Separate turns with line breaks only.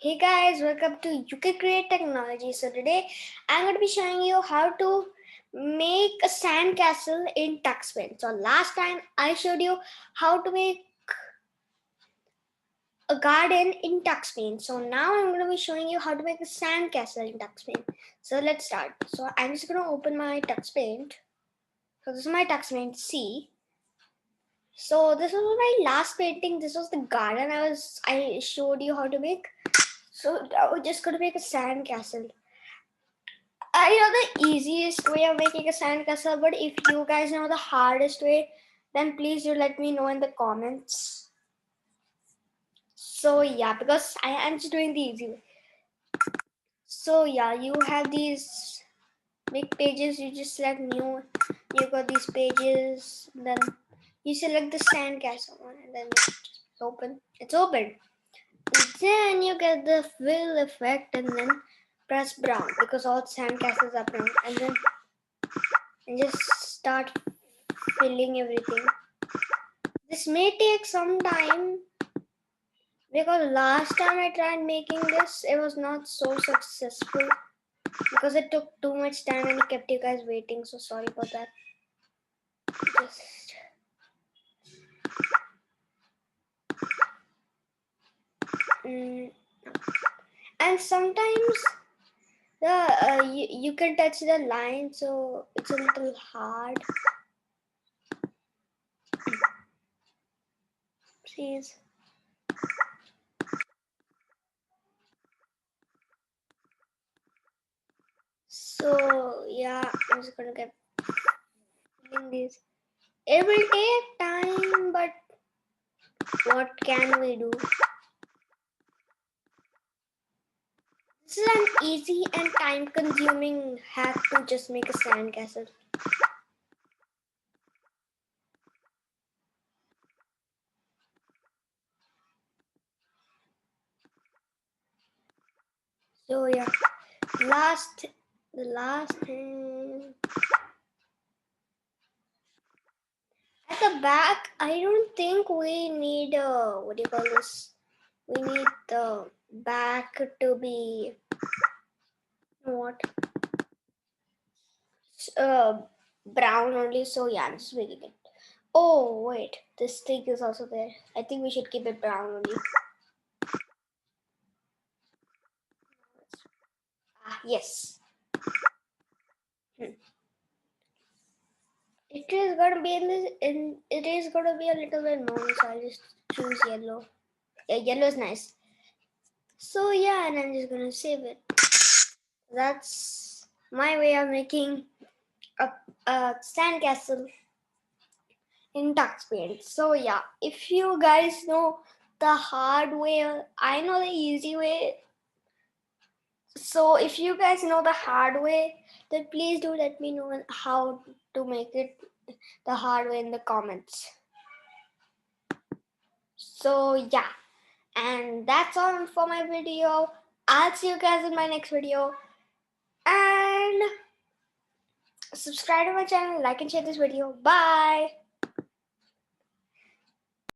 Hey guys, welcome to You Can Create Technology. So today I'm going to be showing you how to make a sand castle in Tux Paint. So last time I showed you how to make a garden in Tux Paint. So now I'm going to be showing you how to make a sand castle in Tux Paint. So let's start. So I'm just going to open my Tux Paint. So this is my Tux Paint C. So this was my last painting. This was the garden I showed you how to make. So now we're just going to make a sand castle. I know the easiest way of making a sandcastle, but if you guys know the hardest way, then please do let me know in the comments. So yeah, because I am just doing the easy way. So yeah, you have these big pages, you just select new, you got these pages, then you select the sandcastle one and then just open. It's open. And then you get the fill effect and then press brown because all sandcastles are brown and just start filling everything. This may take some time because last time I tried making this, it was not so successful because it took too much time and it kept you guys waiting. So sorry for that. Just and sometimes you can touch the line, so it's a little hard. Please. So yeah, I'm just gonna get filling these. It will take time, but what can we do? This is an easy and time-consuming hack to just make a sandcastle. So yeah, the last thing at the back, I don't think we need what do you call this? We need the back to be what? Brown only. So yeah, I'm just making it. Oh wait, this thing is also there. I think we should keep it brown only. Yes. It is gonna be it is gonna be a little bit more, so I'll just choose yellow. Yeah, yellow is nice. So yeah, and I'm just gonna save it. That's my way of making a sandcastle in Tux Paint. So yeah, if you guys know the hard way, I know the easy way. So if you guys know the hard way, then please do let me know how to make it the hard way in the comments. So yeah, and that's all for my video. I'll see you guys in my next video, and subscribe to my channel, like and share this video. Bye.